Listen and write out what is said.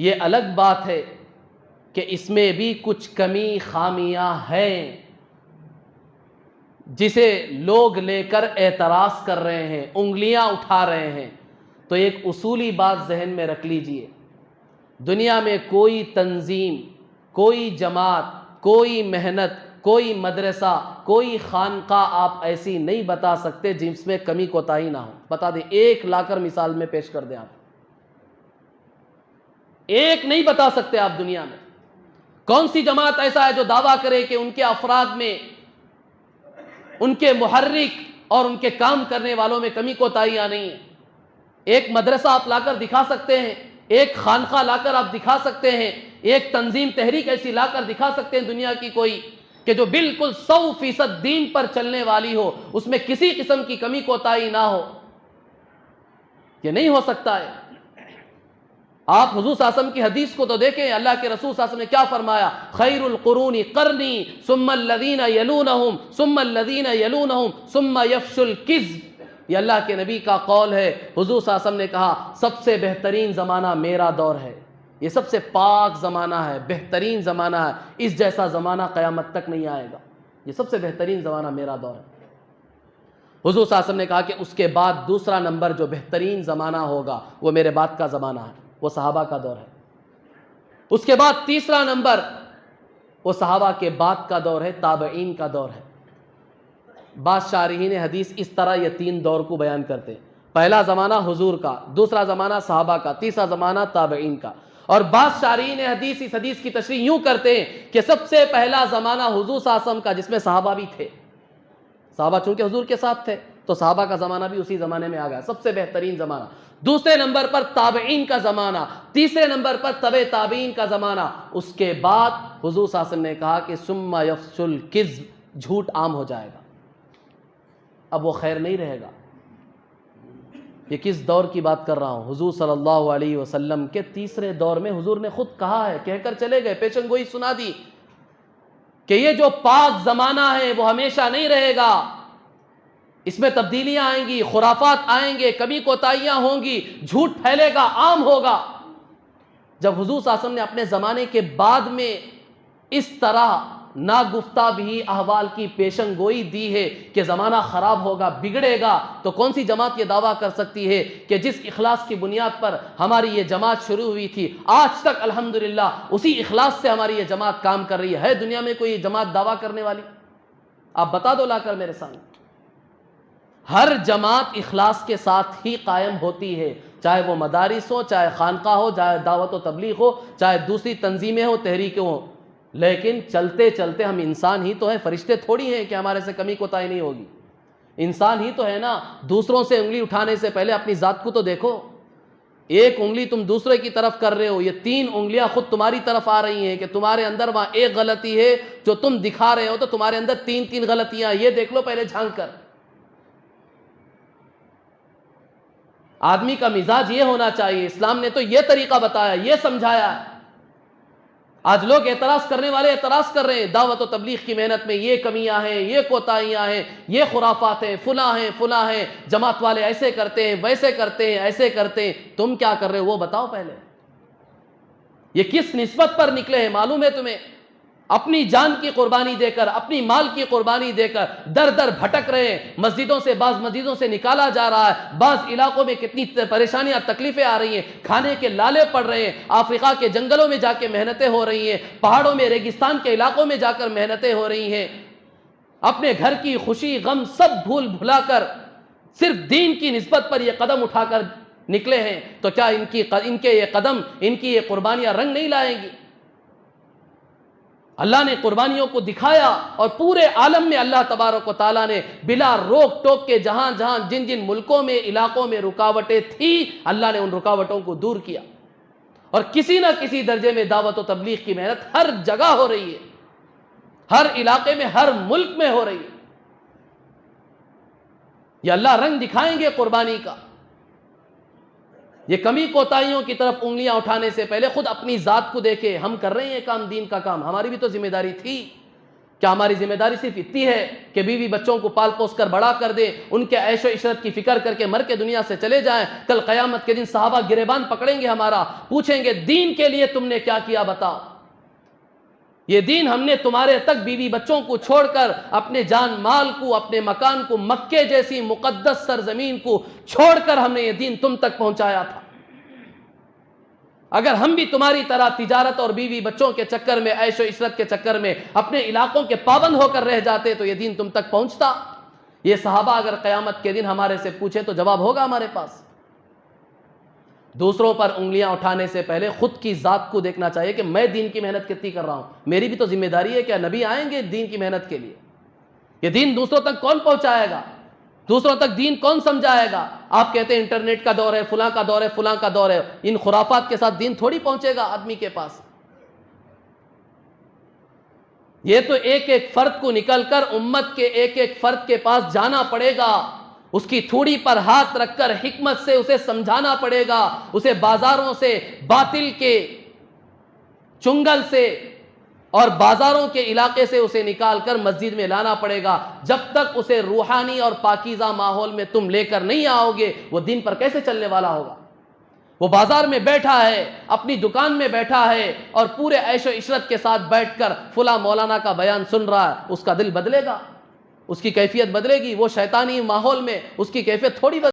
یہ الگ بات ہے کہ اس میں بھی کچھ کمی خامیاں ہیں جسے لوگ لے کر اعتراض کر رہے ہیں، انگلیاں اٹھا رہے ہیں۔ تو ایک اصولی بات ذہن میں رکھ لیجئے، دنیا میں کوئی تنظیم، کوئی جماعت، کوئی محنت، کوئی مدرسہ، کوئی خانقاہ آپ ایسی نہیں بتا سکتے جس میں کمی کوتاہی نہ ہو۔ بتا دیں، ایک لا کر مثال میں پیش کر دیں آپ، ایک نہیں بتا سکتے آپ دنیا میں۔ کون سی جماعت ایسا ہے جو دعویٰ کرے کہ ان کے افراد میں، ان کے محرک اور ان کے کام کرنے والوں میں کمی کوتاہیاں نہیں ہیں؟ ایک مدرسہ آپ لا کر دکھا سکتے ہیں، ایک خانقاہ لا کر آپ دکھا سکتے ہیں، ایک تنظیم تحریک ایسی لا کر دکھا سکتے ہیں دنیا کی کوئی کہ جو بالکل 100% دین پر چلنے والی ہو، اس میں کسی قسم کی کمی کوتاہی نہ ہو؟ یہ نہیں ہو سکتا ہے۔ آپ حضور صلی اللہ علیہ وسلم کی حدیث کو تو دیکھیں، اللہ کے رسول صلی اللہ علیہ وسلم نے کیا فرمایا؟ خیر القرون قرنی ثم الذین یلونہم ثم الذین یلونہم ثم یفشو الکذب۔ یہ اللہ کے نبی کا قول ہے۔ حضور صلی اللہ علیہ وسلم نے کہا سب سے بہترین زمانہ میرا دور ہے، یہ سب سے پاک زمانہ ہے، بہترین زمانہ ہے، اس جیسا زمانہ قیامت تک نہیں آئے گا، یہ سب سے بہترین زمانہ میرا دور ہے۔ حضور صلی اللہ علیہ وسلم نے کہا کہ اس کے بعد دوسرا نمبر جو بہترین زمانہ ہوگا وہ میرے بعد کا زمانہ ہے، وہ صحابہ کا دور ہے۔ اس کے بعد تیسرا نمبر وہ صحابہ کے بعد کا دور ہے، تابعین کا دور ہے۔ بعض شارحین حدیث اس طرح یہ تین دور کو بیان کرتے ہیں، پہلا زمانہ حضور کا، دوسرا زمانہ صحابہ کا، تیسرا زمانہ تابعین کا۔ اور بعض شارحین حدیث اس حدیث کی تشریح یوں کرتے ہیں کہ سب سے پہلا زمانہ حضور صلی اللہ علیہ وسلم کا، جس میں صحابہ بھی تھے، صحابہ چونکہ حضور کے ساتھ تھے تو صحابہ کا زمانہ بھی اسی زمانے میں آ گیا، سب سے بہترین زمانہ۔ دوسرے نمبر پر تابعین کا زمانہ، تیسرے نمبر پر تبع تابعین کا زمانہ۔ اس کے بعد حضور صلی اللہ علیہ وسلم نے کہا کہ ثم یفشو الکذب، جھوٹ عام ہو جائے گا، اب وہ خیر نہیں رہے گا۔ یہ کس دور کی بات کر رہا ہوں؟ حضور صلی اللہ علیہ وسلم کے تیسرے دور میں حضور نے خود کہا ہے، کہہ کر چلے گئے، پیشن گوئی سنا دی کہ یہ جو پاک زمانہ ہے وہ ہمیشہ نہیں رہے گا، اس میں تبدیلیاں آئیں گی، خرافات آئیں گے، کمی کوتاہیاں ہوں گی، جھوٹ پھیلے گا، عام ہوگا۔ جب حضور صلی اللہ علیہ وسلم نے اپنے زمانے کے بعد میں اس طرح ناگفتہ بھی احوال کی پیشن گوئی دی ہے کہ زمانہ خراب ہوگا، بگڑے گا، تو کون سی جماعت یہ دعویٰ کر سکتی ہے کہ جس اخلاص کی بنیاد پر ہماری یہ جماعت شروع ہوئی تھی آج تک الحمدللہ اسی اخلاص سے ہماری یہ جماعت کام کر رہی ہے دنیا میں کوئی جماعت دعویٰ کرنے والی؟ آپ بتا دو لا کر میرے سامنے۔ ہر جماعت اخلاص کے ساتھ ہی قائم ہوتی ہے، چاہے وہ مدارس ہو، چاہے خانقاہ ہو، چاہے دعوت و تبلیغ ہو، چاہے دوسری تنظیمیں ہو، تحریکیں ہوں۔ لیکن چلتے چلتے ہم انسان ہی تو ہیں، فرشتے تھوڑی ہیں کہ ہمارے سے کمی کوتاہی نہیں ہوگی، انسان ہی تو ہے نا۔ دوسروں سے انگلی اٹھانے سے پہلے اپنی ذات کو تو دیکھو۔ ایک انگلی تم دوسرے کی طرف کر رہے ہو، یہ تین انگلیاں خود تمہاری طرف آ رہی ہیں کہ تمہارے اندر وہاں ایک غلطی ہے جو تم دکھا رہے ہو، تو تمہارے اندر تین تین غلطیاں، یہ دیکھ لو پہلے جھانک کر۔ آدمی کا مزاج یہ ہونا چاہیے، اسلام نے تو یہ طریقہ بتایا، یہ سمجھایا ہے۔ آج لوگ اعتراض کرنے والے اعتراض کر رہے ہیں، دعوت و تبلیغ کی محنت میں یہ کمیاں ہیں، یہ کوتاہیاں ہیں، یہ خرافات ہیں، فلاں ہیں، جماعت والے ایسے کرتے ہیں، ویسے کرتے ہیں، ایسے کرتے ہیں۔ تم کیا کر رہے ہو وہ بتاؤ پہلے، یہ کس نسبت پر نکلے ہیں معلوم ہے تمہیں؟ اپنی جان کی قربانی دے کر، اپنی مال کی قربانی دے کر در در بھٹک رہے ہیں، مسجدوں سے، بعض مسجدوں سے نکالا جا رہا ہے، بعض علاقوں میں کتنی پریشانیاں تکلیفیں آ رہی ہیں، کھانے کے لالے پڑ رہے ہیں، افریقہ کے جنگلوں میں جا کے محنتیں ہو رہی ہیں، پہاڑوں میں، ریگستان کے علاقوں میں جا کر محنتیں ہو رہی ہیں، اپنے گھر کی خوشی غم سب بھول بھلا کر صرف دین کی نسبت پر یہ قدم اٹھا کر نکلے ہیں، تو کیا ان کے یہ قدم، ان کی یہ قربانیاں رنگ نہیں لائیں گی؟ اللہ نے قربانیوں کو دکھایا اور پورے عالم میں اللہ تبارک و تعالیٰ نے بلا روک ٹوک کے جہاں جہاں جن جن ملکوں میں، علاقوں میں رکاوٹیں تھیں، اللہ نے ان رکاوٹوں کو دور کیا، اور کسی نہ کسی درجے میں دعوت و تبلیغ کی محنت ہر جگہ ہو رہی ہے، ہر علاقے میں، ہر ملک میں ہو رہی ہے۔ یہ اللہ رنگ دکھائیں گے قربانی کا۔ یہ کمی کوتاہیوں کی طرف انگلیاں اٹھانے سے پہلے خود اپنی ذات کو دیکھے، ہم کر رہے ہیں یہ کام، دین کا کام، ہماری بھی تو ذمہ داری تھی۔ کیا ہماری ذمہ داری صرف اتنی ہے کہ بیوی بچوں کو پال پوس کر بڑا کر دیں، ان کے عیش و عشرت کی فکر کر کے مر کے دنیا سے چلے جائیں؟ کل قیامت کے دن صحابہ گریبان پکڑیں گے ہمارا، پوچھیں گے دین کے لیے تم نے کیا کیا بتاؤ؟ یہ دین ہم نے تمہارے تک بیوی بچوں کو چھوڑ کر، اپنے جان مال کو، اپنے مکان کو، مکے جیسی مقدس سرزمین کو چھوڑ کر ہم نے یہ دین تم تک پہنچایا تھا۔ اگر ہم بھی تمہاری طرح تجارت اور بیوی بچوں کے چکر میں، عیش و عشرت کے چکر میں اپنے علاقوں کے پابند ہو کر رہ جاتے تو یہ دین تم تک پہنچتا؟ یہ صحابہ اگر قیامت کے دن ہمارے سے پوچھیں تو جواب ہوگا ہمارے پاس۔ دوسروں پر انگلیاں اٹھانے سے پہلے خود کی ذات کو دیکھنا چاہیے کہ میں دین کی محنت کتنی کر رہا ہوں۔ میری بھی تو ذمہ داری ہے، کیا نبی آئیں گے دین کی محنت کے لیے؟ یہ دین دوسروں تک کون پہنچائے گا؟ دوسروں تک دین کون سمجھائے گا؟ آپ کہتے ہیں انٹرنیٹ کا دور ہے، فلاں کا دور ہے، فلاں کا دور ہے، ان خرافات کے ساتھ دین تھوڑی پہنچے گا آدمی کے پاس۔ یہ تو ایک ایک فرد کو نکل کر امت کے ایک ایک فرد کے پاس جانا پڑے گا، اس کی تھوڑی پر ہاتھ رکھ کر حکمت سے اسے سمجھانا پڑے گا، اسے بازاروں سے، باطل کے چنگل سے اور بازاروں کے علاقے سے اسے نکال کر مسجد میں لانا پڑے گا۔ جب تک اسے روحانی اور پاکیزہ ماحول میں تم لے کر نہیں آؤ گے، وہ دین پر کیسے چلنے والا ہوگا؟ وہ بازار میں بیٹھا ہے، اپنی دکان میں بیٹھا ہے اور پورے عیش و عشرت کے ساتھ بیٹھ کر فلاں مولانا کا بیان سن رہا ہے، اس کا دل بدلے گا؟ اس کی کیفیت بدلے گی؟ وہ شیطانی ماحول میں اس کی کیفیت تھوڑی بدلے گی۔